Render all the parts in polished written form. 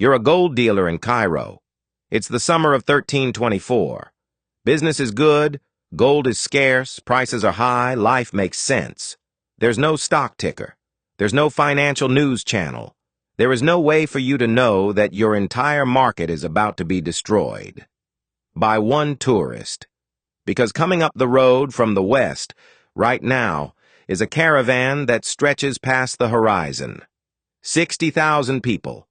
You're a gold dealer in Cairo. It's the summer of 1324. Business is good, gold is scarce, prices are high, life makes sense. There's no stock ticker. There's no financial news channel. There is no way for you to know that your entire market is about to be destroyed. By one tourist. Because coming up the road from the west, right now, is a caravan that stretches past the horizon. 60,000 people,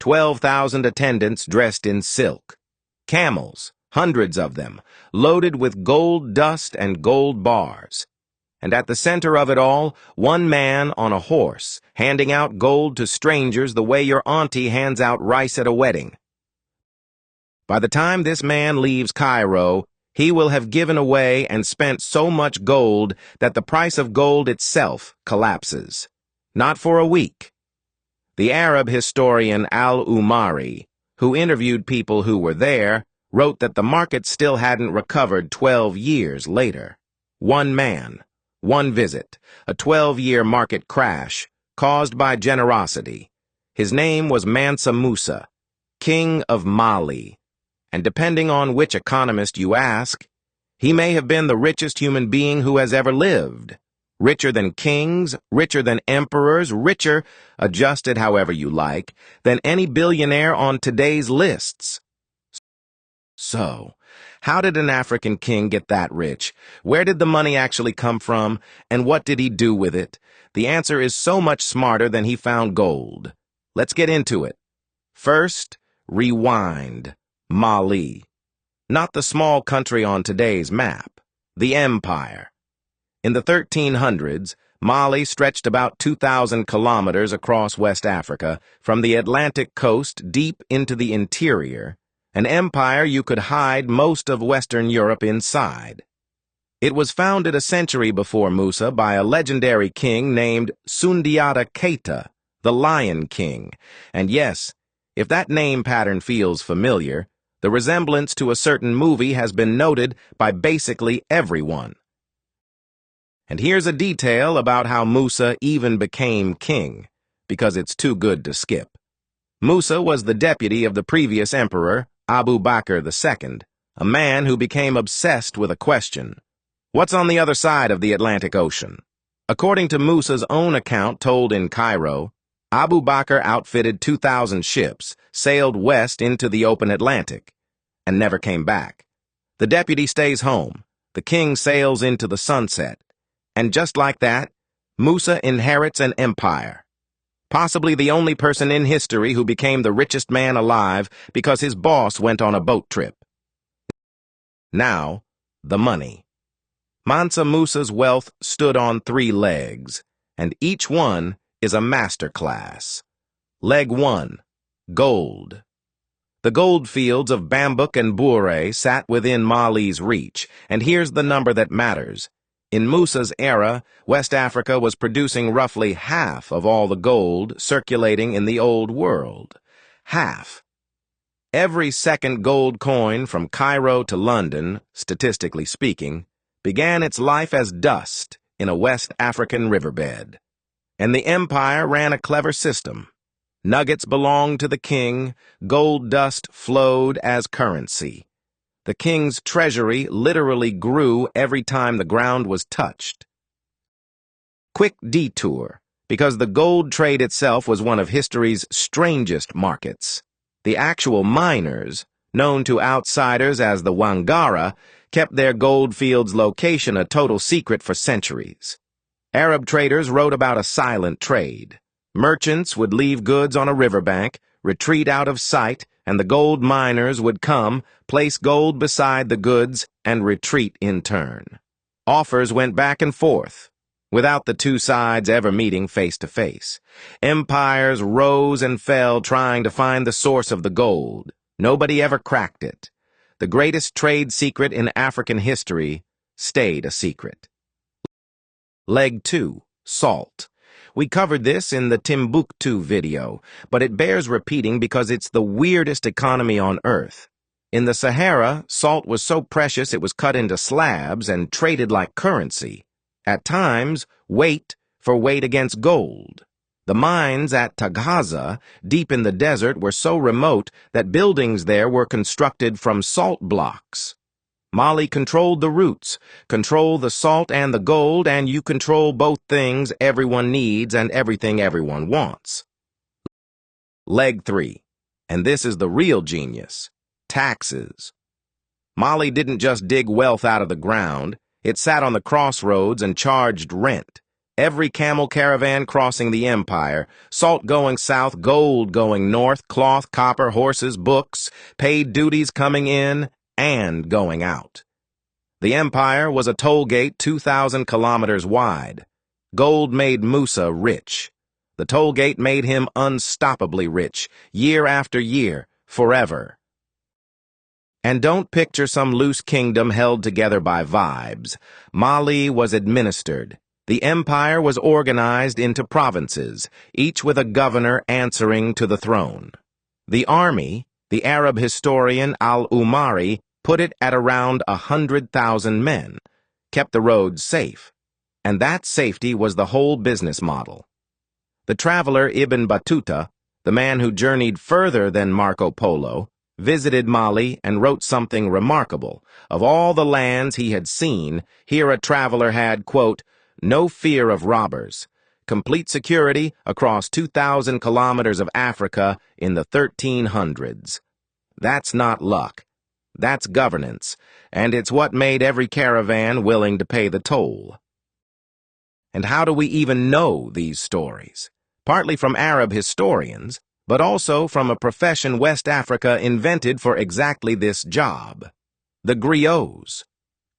12,000 attendants dressed in silk. Camels, hundreds of them, loaded with gold dust and gold bars. And at the center of it all, one man on a horse, handing out gold to strangers the way your auntie hands out rice at a wedding. By the time this man leaves Cairo, he will have given away and spent so much gold that the price of gold itself collapses. Not for a week. The Arab historian al-Umari, who interviewed people who were there, wrote that the market still hadn't recovered 12 years later. One man, one visit, a 12-year market crash caused by generosity. His name was Mansa Musa, king of Mali, and depending on which economist you ask, he may have been the richest human being who has ever lived. Richer than kings, richer than emperors, richer, adjusted however you like, than any billionaire on today's lists. So, how did an African king get that rich? Where did the money actually come from? And what did he do with it? The answer is so much smarter than he found gold. Let's get into it. First, rewind. Mali. Not the small country on today's map. The empire. In the 1300s, Mali stretched about 2,000 kilometers across West Africa, from the Atlantic coast deep into the interior, an empire you could hide most of Western Europe inside. It was founded a century before Musa by a legendary king named Sundiata Keita, the Lion King. And yes, if that name pattern feels familiar, the resemblance to a certain movie has been noted by basically everyone. And here's a detail about how Musa even became king, because it's too good to skip. Musa was the deputy of the previous emperor, Abu Bakr II, a man who became obsessed with a question. What's on the other side of the Atlantic Ocean? According to Musa's own account told in Cairo, Abu Bakr outfitted 2,000 ships, sailed west into the open Atlantic, and never came back. The deputy stays home, the king sails into the sunset, and just like that, Musa inherits an empire. Possibly the only person in history who became the richest man alive because his boss went on a boat trip. Now, the money. Mansa Musa's wealth stood on 3 legs, and each one is a masterclass. Leg 1, gold. The gold fields of Bambouk and Bouré sat within Mali's reach, and here's the number that matters. In Musa's era, West Africa was producing roughly half of all the gold circulating in the Old World. Half. Every second gold coin from Cairo to London, statistically speaking, began its life as dust in a West African riverbed. And the empire ran a clever system. Nuggets belonged to the king, gold dust flowed as currency. The king's treasury literally grew every time the ground was touched. Quick detour, because the gold trade itself was one of history's strangest markets. The actual miners, known to outsiders as the Wangara, kept their gold fields' location a total secret for centuries. Arab traders wrote about a silent trade. Merchants would leave goods on a riverbank, retreat out of sight, and the gold miners would come, place gold beside the goods, and retreat in turn. Offers went back and forth, without the two sides ever meeting face to face. Empires rose and fell trying to find the source of the gold. Nobody ever cracked it. The greatest trade secret in African history stayed a secret. Leg 2, salt. We covered this in the Timbuktu video, but it bears repeating because it's the weirdest economy on Earth. In the Sahara, salt was so precious it was cut into slabs and traded like currency. At times, weight for weight against gold. The mines at Taghaza, deep in the desert, were so remote that buildings there were constructed from salt blocks. Mali controlled the routes, control the salt and the gold, and you control both things everyone needs and everything everyone wants. Leg 3. And this is the real genius. Taxes. Mali didn't just dig wealth out of the ground, it sat on the crossroads and charged rent. Every camel caravan crossing the empire, salt going south, gold going north, cloth, copper, horses, books, paid duties coming in and going out. The empire was a toll gate 2,000 kilometers wide. Gold made Musa rich. The toll gate made him unstoppably rich, year after year, forever. And don't picture some loose kingdom held together by vibes. Mali was administered. The empire was organized into provinces, each with a governor answering to the throne. The army, the Arab historian al-Umari, put it at around 100,000 men, kept the roads safe. And that safety was the whole business model. The traveler Ibn Battuta, the man who journeyed further than Marco Polo, visited Mali and wrote something remarkable. Of all the lands he had seen, here a traveler had, quote, no fear of robbers, complete security across 2,000 kilometers of Africa in the 1300s. That's not luck. That's governance, and it's what made every caravan willing to pay the toll. And how do we even know these stories? Partly from Arab historians, but also from a profession West Africa invented for exactly this job. The griots.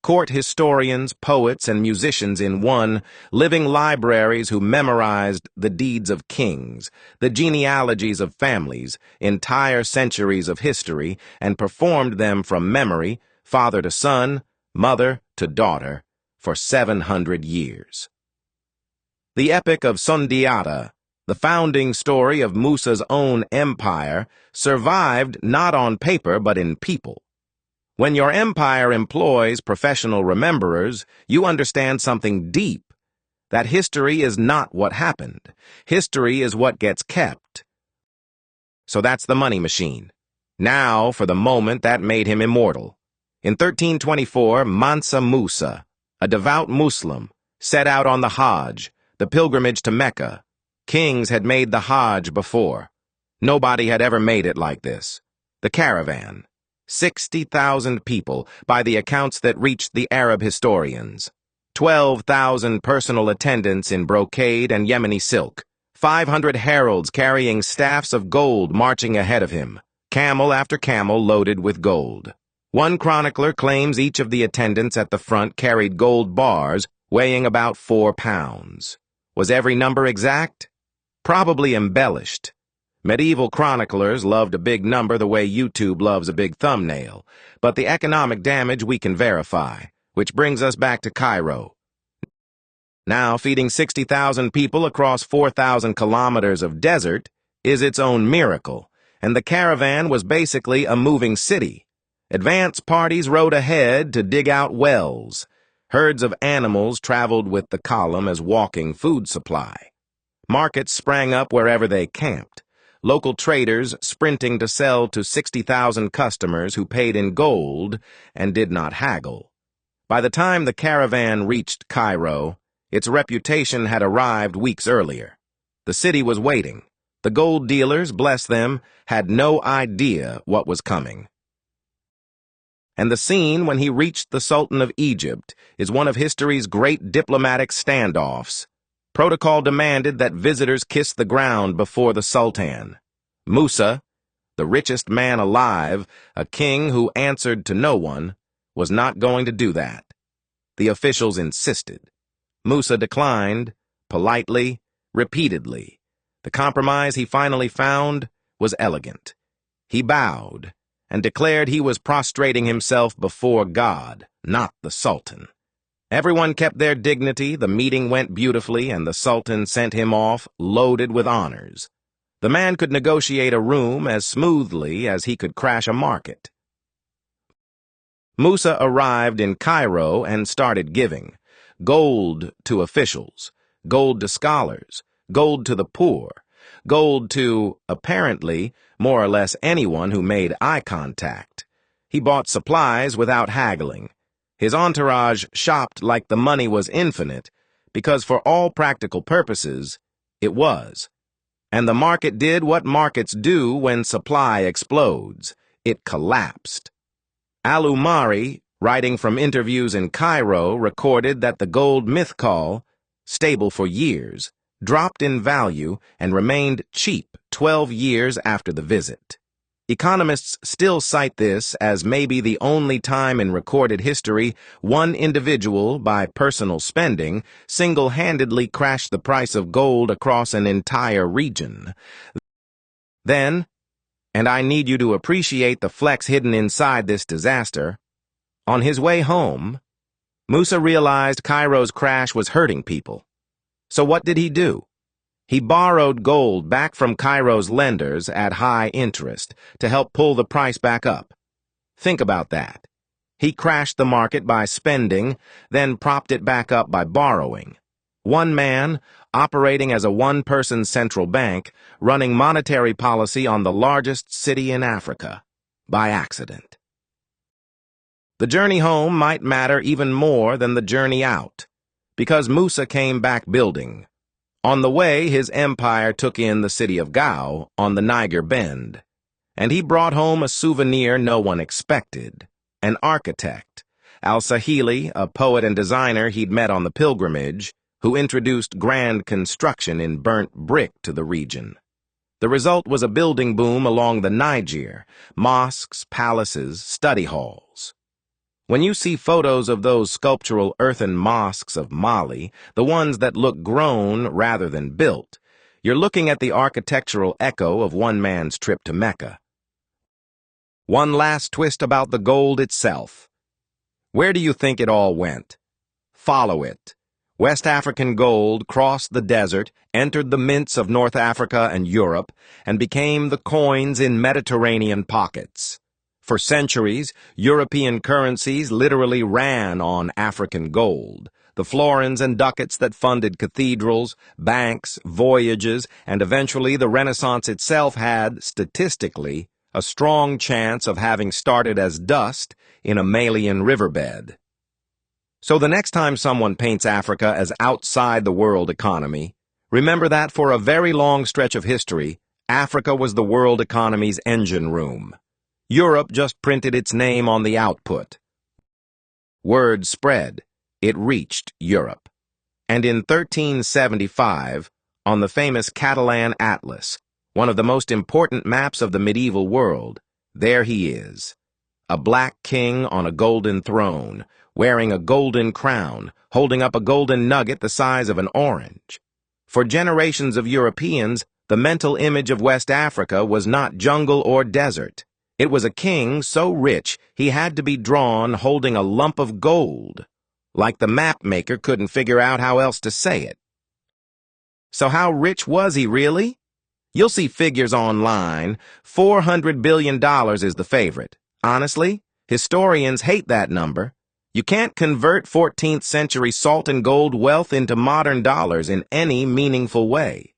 Court historians, poets, and musicians in one, living libraries who memorized the deeds of kings, the genealogies of families, entire centuries of history, and performed them from memory, father to son, mother to daughter, for 700 years. The Epic of Sundiata, the founding story of Musa's own empire, survived not on paper but in people. When your empire employs professional rememberers, you understand something deep, that history is not what happened. History is what gets kept. So that's the money machine. Now, for the moment that made him immortal. In 1324, Mansa Musa, a devout Muslim, set out on the Hajj, the pilgrimage to Mecca. Kings had made the Hajj before. Nobody had ever made it like this. The caravan. 60,000 people, by the accounts that reached the Arab historians. 12,000 personal attendants in brocade and Yemeni silk. 500 heralds carrying staffs of gold marching ahead of him. Camel after camel loaded with gold. One chronicler claims each of the attendants at the front carried gold bars weighing about 4 pounds. Was every number exact? Probably embellished. Medieval chroniclers loved a big number the way YouTube loves a big thumbnail, but the economic damage we can verify, which brings us back to Cairo. Now, feeding 60,000 people across 4,000 kilometers of desert is its own miracle, and the caravan was basically a moving city. Advance parties rode ahead to dig out wells. Herds of animals traveled with the column as walking food supply. Markets sprang up wherever they camped. Local traders sprinting to sell to 60,000 customers who paid in gold and did not haggle. By the time the caravan reached Cairo, its reputation had arrived weeks earlier. The city was waiting. The gold dealers, bless them, had no idea what was coming. And the scene when he reached the Sultan of Egypt is one of history's great diplomatic standoffs. Protocol demanded that visitors kiss the ground before the Sultan. Musa, the richest man alive, a king who answered to no one, was not going to do that. The officials insisted. Musa declined, politely, repeatedly. The compromise he finally found was elegant. He bowed and declared he was prostrating himself before God, not the Sultan. Everyone kept their dignity, the meeting went beautifully, and the Sultan sent him off loaded with honors. The man could negotiate a room as smoothly as he could crash a market. Musa arrived in Cairo and started giving. Gold to officials, gold to scholars, gold to the poor, gold to, apparently, more or less anyone who made eye contact. He bought supplies without haggling. His entourage shopped like the money was infinite, because for all practical purposes, it was. And the market did what markets do when supply explodes. It collapsed. Al-Umari, writing from interviews in Cairo, recorded that the gold mythcall, stable for years, dropped in value and remained cheap 12 years after the visit. Economists still cite this as maybe the only time in recorded history one individual, by personal spending, single-handedly crashed the price of gold across an entire region. Then, and I need you to appreciate the flex hidden inside this disaster, on his way home, Musa realized Cairo's crash was hurting people. So what did he do? He borrowed gold back from Cairo's lenders at high interest to help pull the price back up. Think about that. He crashed the market by spending, then propped it back up by borrowing. One man, operating as a one-person central bank, running monetary policy on the largest city in Africa, by accident. The journey home might matter even more than the journey out, because Musa came back building. On the way, his empire took in the city of Gao on the Niger Bend, and he brought home a souvenir no one expected, an architect, Al-Sahili, a poet and designer he'd met on the pilgrimage, who introduced grand construction in burnt brick to the region. The result was a building boom along the Niger, mosques, palaces, study halls. When you see photos of those sculptural earthen mosques of Mali, the ones that look grown rather than built, you're looking at the architectural echo of one man's trip to Mecca. One last twist about the gold itself. Where do you think it all went? Follow it. West African gold crossed the desert, entered the mints of North Africa and Europe, and became the coins in Mediterranean pockets. For centuries, European currencies literally ran on African gold, the florins and ducats that funded cathedrals, banks, voyages, and eventually the Renaissance itself had, statistically, a strong chance of having started as dust in a Malian riverbed. So the next time someone paints Africa as outside the world economy, remember that for a very long stretch of history, Africa was the world economy's engine room. Europe just printed its name on the output. Word spread. It reached Europe. And in 1375, on the famous Catalan Atlas, one of the most important maps of the medieval world, there he is, a black king on a golden throne, wearing a golden crown, holding up a golden nugget the size of an orange. For generations of Europeans, the mental image of West Africa was not jungle or desert. It was a king so rich he had to be drawn holding a lump of gold, like the map maker couldn't figure out how else to say it. So how rich was he really? You'll see figures online. $400 billion is the favorite. Honestly, historians hate that number. You can't convert 14th century salt and gold wealth into modern dollars in any meaningful way.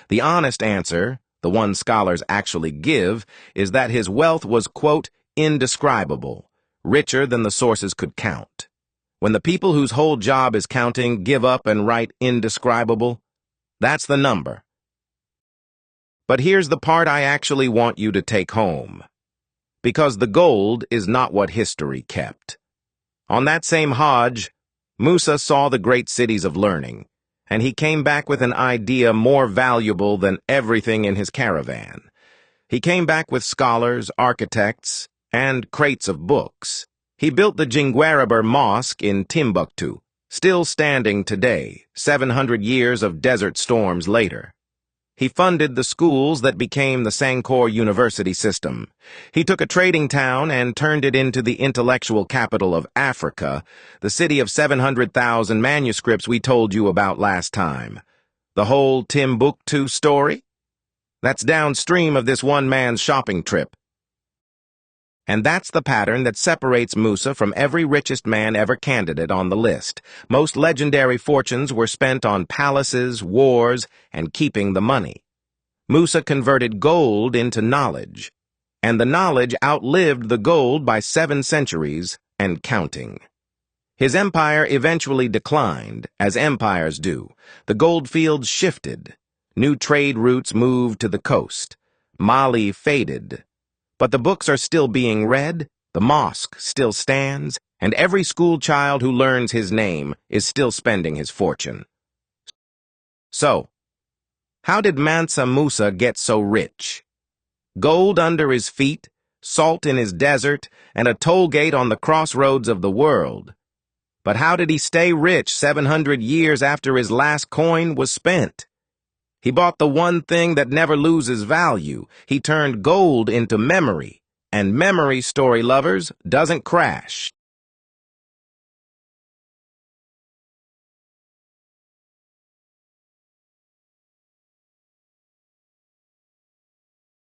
The honest answer, the one scholars actually give, is that his wealth was, quote, indescribable, richer than the sources could count. When the people whose whole job is counting give up and write indescribable, that's the number. But here's the part I actually want you to take home. Because the gold is not what history kept. On that same Hajj, Musa saw the great cities of learning, and he came back with an idea more valuable than everything in his caravan. He came back with scholars, architects, and crates of books. He built the Jinguaraber Mosque in Timbuktu, still standing today, 700 years of desert storms later. He funded the schools that became the Sankore University system. He took a trading town and turned it into the intellectual capital of Africa, the city of 700,000 manuscripts we told you about last time. The whole Timbuktu story? That's downstream of this one man's shopping trip. And that's the pattern that separates Musa from every richest man ever candidate on the list. Most legendary fortunes were spent on palaces, wars, and keeping the money. Musa converted gold into knowledge, and the knowledge outlived the gold by 7 centuries and counting. His empire eventually declined, as empires do. The gold fields shifted. New trade routes moved to the coast. Mali faded. But the books are still being read, the mosque still stands, and every school child who learns his name is still spending his fortune. So, how did Mansa Musa get so rich? Gold under his feet, salt in his desert, and a toll gate on the crossroads of the world. But how did he stay rich 700 years after his last coin was spent? He bought the one thing that never loses value. He turned gold into memory. And memory, story lovers, doesn't crash.